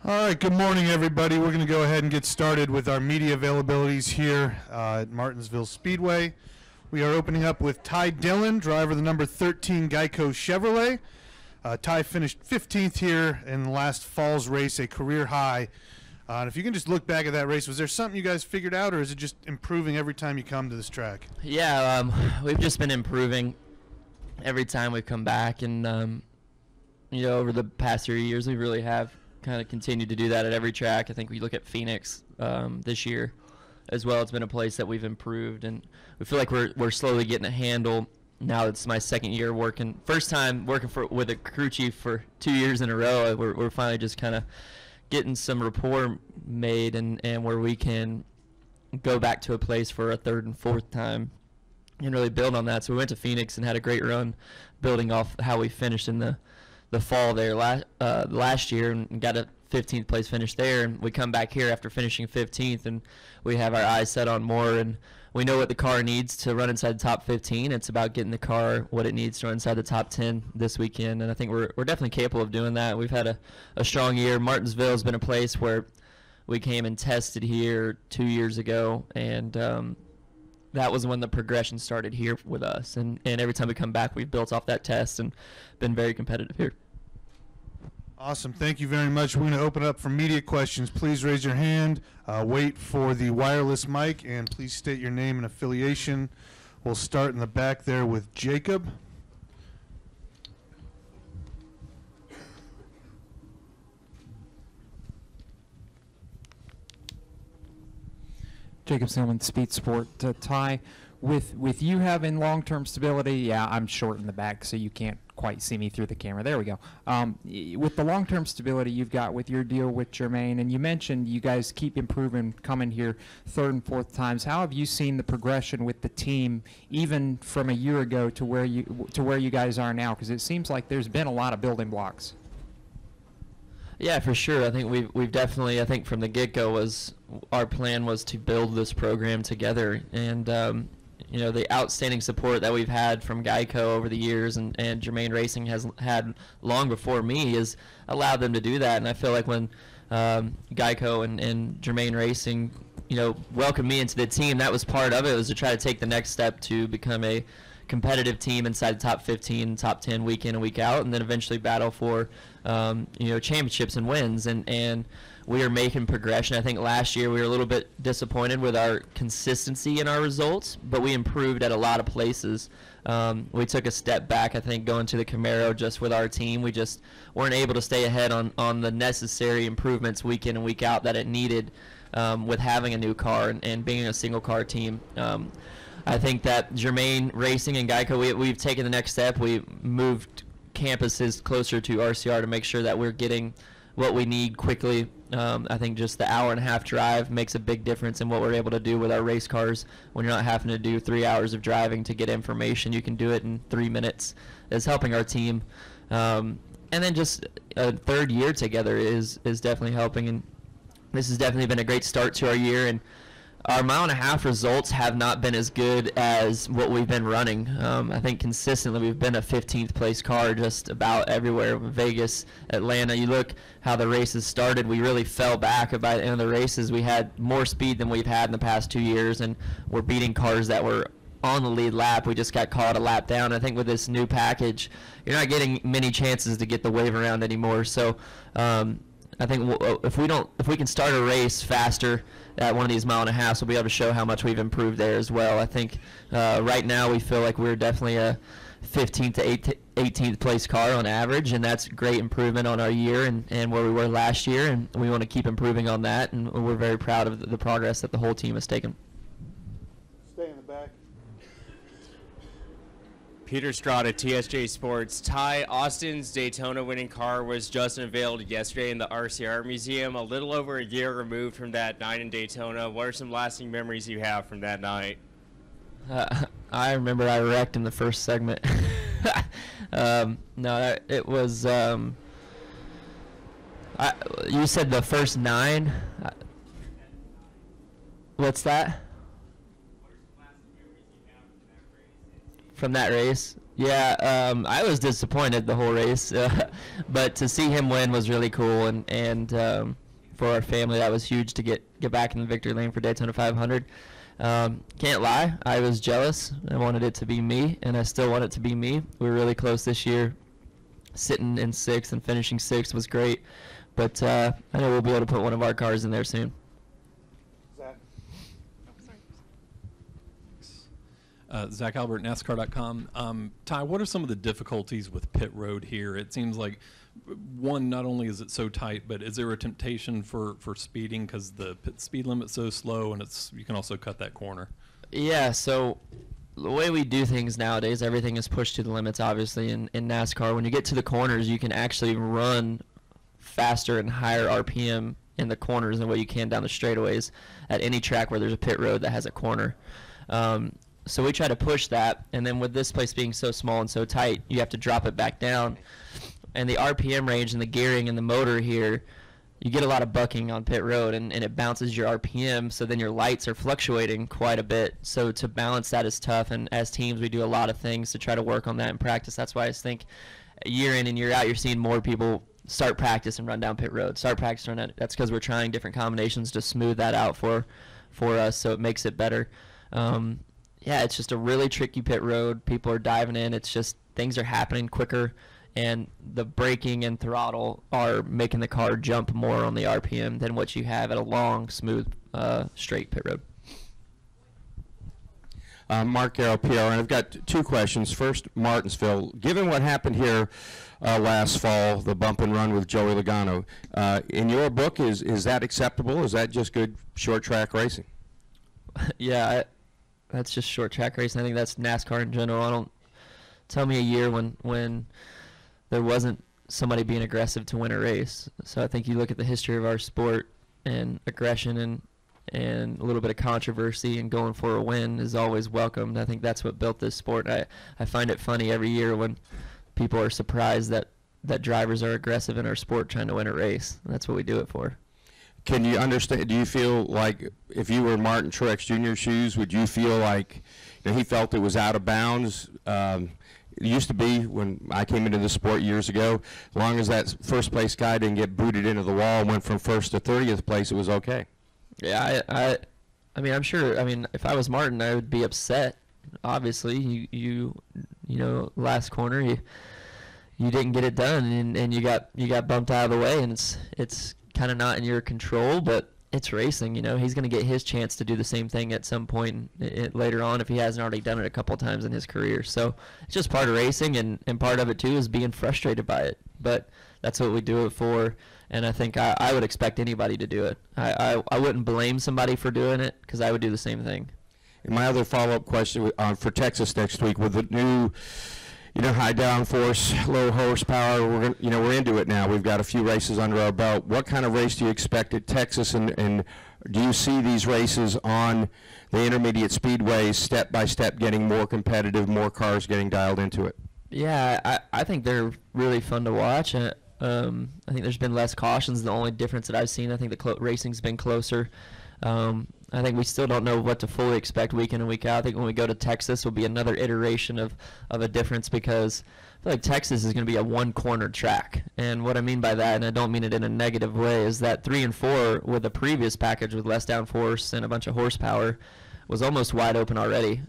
All right, good morning, everybody. We're going to go ahead and get started with our media availabilities here at Martinsville Speedway. We are opening up with Ty Dillon, driver of the number 13 Geico Chevrolet. Ty finished 15th here in the last fall's race, a career high. And if you can just look back at that race, was there something you guys figured out, or is it just improving every time you come to this track? Yeah, we've just been improving every time we come back, and over the past 3 years, we really have kind of continued to do that at every track. I think we look at Phoenix this year as well. It's been a place that we've improved, and we feel like we're slowly getting a handle. Now it's my second year working, first time working with a crew chief for 2 years in a row. We're finally just kind of getting some rapport made, and where we can go back to a place for a third and fourth time and really build on that. So we went to Phoenix and had a great run building off how we finished in the fall there last year, and got a 15th place finish there. And we come back here after finishing 15th, and we have our eyes set on more, and we know what the car needs to run inside the top 15. It's about getting the car what it needs to run inside the top 10 this weekend, and I think we're definitely capable of doing that. We've had a strong year. Martinsville has been a place where we came and tested here 2 years ago, and that was when the progression started here with us, and every time we come back, we've built off that test and been very competitive here. Awesome. Thank you very much. We're going to open up for media questions. Please raise your hand, wait for the wireless mic, and please state your name and affiliation. We'll start in the back there with Jacob. Jacob Silman, Speed Sport. Ty, with you having long-term stability, yeah, I'm short in the back, so you can't quite see me through the camera. There we go. With the long-term stability you've got with your deal with Jermaine, and you mentioned you guys keep improving, coming here third and fourth times. How have you seen the progression with the team, even from a year ago to where you guys are now? Because it seems like there's been a lot of building blocks. Yeah, for sure. I think we've definitely, I think from the get-go our plan was to build this program together, and the outstanding support that we've had from Geico over the years, and Jermaine Racing has had long before me, has allowed them to do that. And I feel like when Geico and Jermaine Racing welcomed me into the team, that was part of it, was to try to take the next step to become a competitive team inside the top 15, top 10 week in and week out, and then eventually battle for championships and wins, and we are making progression. I think last year we were a little bit disappointed with our consistency in our results, but we improved at a lot of places. We took a step back, I think, going to the Camaro just with our team. We just weren't able to stay ahead on the necessary improvements week in and week out that it needed with having a new car and being a single car team. I think that Jermaine Racing and Geico, we've taken the next step. We moved campuses closer to RCR to make sure that we're getting what we need quickly. I think just the hour-and-a-half drive makes a big difference in what we're able to do with our race cars. When you're not having to do 3 hours of driving to get information, you can do it in 3 minutes. It's helping our team. And then just a third year together is definitely helping. And this has definitely been a great start to our year. And our mile-and-a-half results have not been as good as what we've been running. I think consistently we've been a 15th place car just about everywhere. Vegas, Atlanta, you look how the races started, we really fell back. By the end of the races, we had more speed than we've had in the past 2 years, and we're beating cars that were on the lead lap. We just got caught a lap down. I think with this new package, you're not getting many chances to get the wave around anymore. So I think if we can start a race faster at one of these mile-and-a-halves, we'll be able to show how much we've improved there as well. I think right now we feel like we're definitely a 15th to 18th place car on average, and that's great improvement on our year and where we were last year, and we want to keep improving on that, and we're very proud of the progress that the whole team has taken. Stay in the back. Peter Strada, TSJ Sports. Ty, Austin's Daytona winning car was just unveiled yesterday in the RCR Museum, a little over a year removed from that night in Daytona. What are some lasting memories you have from that night? I remember I wrecked in the first segment. No, it was, you said the first 9? What's that? From that race? Yeah, I was disappointed the whole race, but to see him win was really cool, and for our family that was huge to get back in the victory lane for Daytona 500. Can't lie, I was jealous. I wanted it to be me, and I still want it to be me. We were really close this year. Sitting in 6th and finishing 6th was great, but I know we'll be able to put one of our cars in there soon. Zach Albert, NASCAR.com. Ty, what are some of the difficulties with pit road here? It seems like, one, not only is it so tight, but is there a temptation for speeding because the pit speed limit's so slow, and you can also cut that corner? Yeah, so the way we do things nowadays, everything is pushed to the limits, obviously, in NASCAR. When you get to the corners, you can actually run faster and higher RPM in the corners than what you can down the straightaways at any track where there's a pit road that has a corner. So we try to push that, and then with this place being so small and so tight, you have to drop it back down. And the RPM range and the gearing and the motor here, you get a lot of bucking on pit road, and it bounces your RPM, so then your lights are fluctuating quite a bit. So to balance that is tough, and as teams we do a lot of things to try to work on that in practice. That's why I think year in and year out you're seeing more people start practice and run down pit road. Start practice and run that. That's because we're trying different combinations to smooth that out for us, so it makes it better. Yeah, it's just a really tricky pit road. People are diving in. It's just things are happening quicker, and the braking and throttle are making the car jump more on the RPM than what you have at a long, smooth, straight pit road. Mark Garrow, PR, and I've got two questions. First, Martinsville. Given what happened here last fall, the bump and run with Joey Logano, in your book, is that acceptable? Is that just good short track racing? Yeah, that's just short track racing. I think that's NASCAR in general. I don't tell me a year when there wasn't somebody being aggressive to win a race. So I think you look at the history of our sport, and aggression and a little bit of controversy and going for a win is always welcomed. I think that's what built this sport. I find it funny every year when people are surprised that drivers are aggressive in our sport trying to win a race. That's what we do it for. Can you understand, do you feel like if you were Martin Truex Jr.'s shoes, would you feel like he felt it was out of bounds? It used to be when I came into the sport years ago, as long as that first place guy didn't get booted into the wall and went from first to 30th place, it was okay. Yeah, I mean, I'm sure. I mean, if I was Martin, I would be upset. Obviously, you know, last corner, you didn't get it done, and you got bumped out of the way, and it's kind of not in your control, but it's racing. You know, he's going to get his chance to do the same thing at some point later on if he hasn't already done it a couple times in his career. So it's just part of racing, and part of it too is being frustrated by it. But that's what we do it for, and I think I would expect anybody to do it. I wouldn't blame somebody for doing it because I would do the same thing. And my other follow-up question for Texas next week with the new, high downforce, low horsepower. We're into it now. We've got a few races under our belt. What kind of race do you expect at Texas, and do you see these races on the intermediate speedways step by step getting more competitive, more cars getting dialed into it? Yeah, I think they're really fun to watch. I think there's been less cautions. The only difference that I've seen, I think the racing's been closer. I think we still don't know what to fully expect week in and week out. I think when we go to Texas will be another iteration of a difference, because I feel like Texas is going to be a one-corner track. And what I mean by that, and I don't mean it in a negative way, is that 3 and 4 with the previous package with less downforce and a bunch of horsepower was almost wide open already.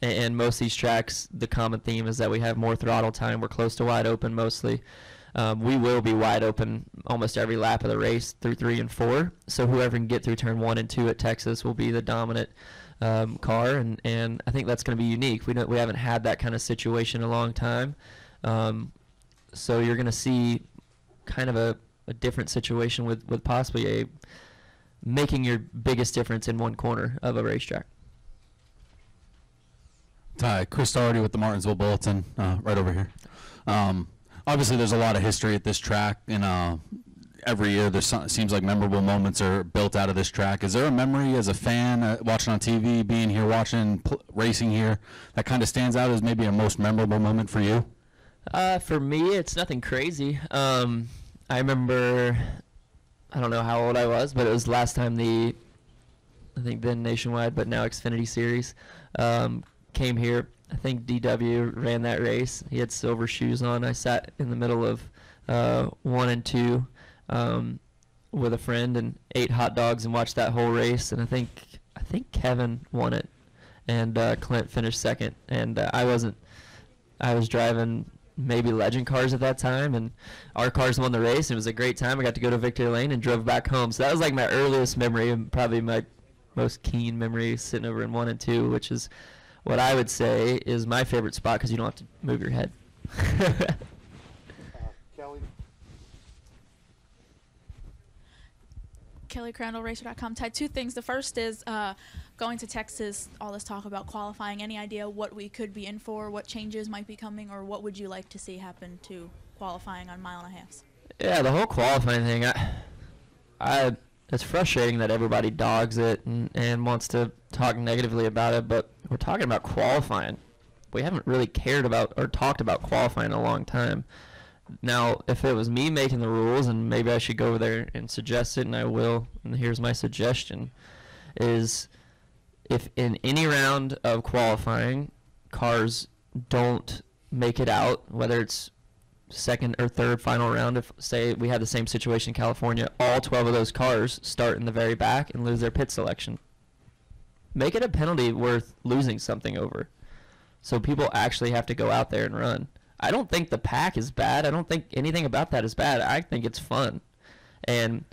And most of these tracks, the common theme is that we have more throttle time. We're close to wide open mostly. We will be wide open almost every lap of the race through 3 and 4. So whoever can get through turn 1 and 2 at Texas will be the dominant car, and I think that's going to be unique. We haven't had that kind of situation in a long time. So you're going to see kind of a different situation with possibly making your biggest difference in one corner of a racetrack. Ty, Chris Doherty with the Martinsville Bulletin, right over here. Obviously, there's a lot of history at this track, and every year seems like memorable moments are built out of this track. Is there a memory as a fan watching on TV, being here, watching racing here, that kind of stands out as maybe a most memorable moment for you? For me, it's nothing crazy. I remember, I don't know how old I was, but it was last time I think then Nationwide, but now Xfinity Series, came here. I think DW ran that race. He had silver shoes on. I sat in the middle of 1 and 2 with a friend and ate hot dogs and watched that whole race. And I think Kevin won it, and Clint finished second. And I was driving maybe legend cars at that time, and our cars won the race. It was a great time. I got to go to Victory Lane and drove back home. So that was like my earliest memory, and probably my most keen memory, sitting over in 1 and 2, which is what I would say is my favorite spot because you don't have to move your head. Kelly. Kelly Crandall, Racer.com. Ty, 2 things. The first is going to Texas, all this talk about qualifying. Any idea what we could be in for, what changes might be coming, or what would you like to see happen to qualifying on 1.5 miles? Yeah, the whole qualifying thing, it's frustrating that everybody dogs it and wants to talk negatively about it, but we're talking about qualifying. We haven't really cared about or talked about qualifying in a long time. Now, if it was me making the rules, and maybe I should go over there and suggest it, and I will, and here's my suggestion, is if in any round of qualifying, cars don't make it out, whether it's second or third final round, if say we had the same situation in California, all 12 of those cars start in the very back and lose their pit selection. Make it a penalty worth losing something over, so people actually have to go out there and run. I don't think the pack is bad. I don't think anything about that is bad. I think it's fun, and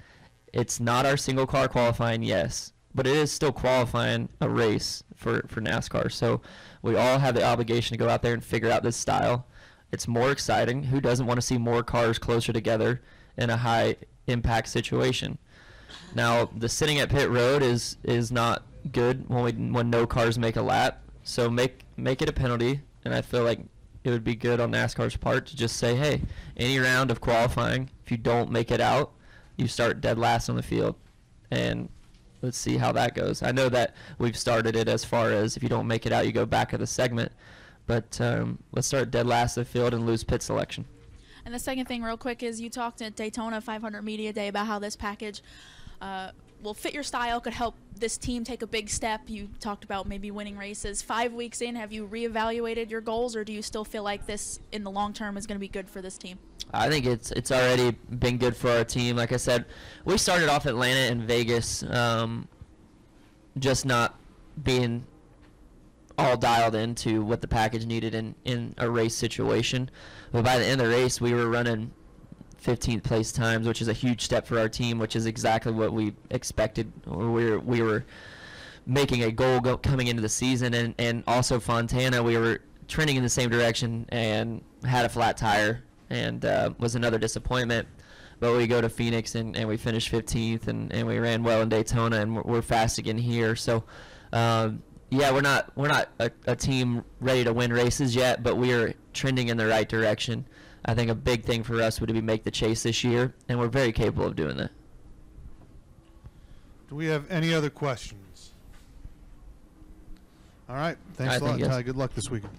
it's not our single car qualifying, yes, but it is still qualifying a race for NASCAR. So we all have the obligation to go out there and figure out this style. It's more exciting. Who doesn't want to see more cars closer together in a high impact situation? Now, the sitting at pit road is not good when no cars make a lap. So make it a penalty, and I feel like it would be good on NASCAR's part to just say, hey, any round of qualifying, if you don't make it out, you start dead last on the field, and let's see how that goes. I know that we've started it as far as if you don't make it out, you go back of the segment. But let's start dead last of the field and lose pit selection. And the second thing real quick is you talked at Daytona 500 Media Day about how this package will fit your style, could help this team take a big step. You talked about maybe winning races. 5 weeks in, have you reevaluated your goals, or do you still feel like this in the long term is going to be good for this team? I think it's already been good for our team. Like I said, we started off Atlanta and Vegas just not being all dialed into what the package needed in a race situation. But by the end of the race, we were running 15th place times, which is a huge step for our team, which is exactly what we expected. We were making a goal coming into the season, and also Fontana, we were trending in the same direction and had a flat tire, and was another disappointment. But we go to Phoenix and we finished 15th, and we ran well in Daytona, and we're fast again here. So yeah, we're not a team ready to win races yet, but we are trending in the right direction. I think a big thing for us would be make the chase this year, and we're very capable of doing that. Do we have any other questions? All right. Thanks a lot, Ty. Good luck this weekend.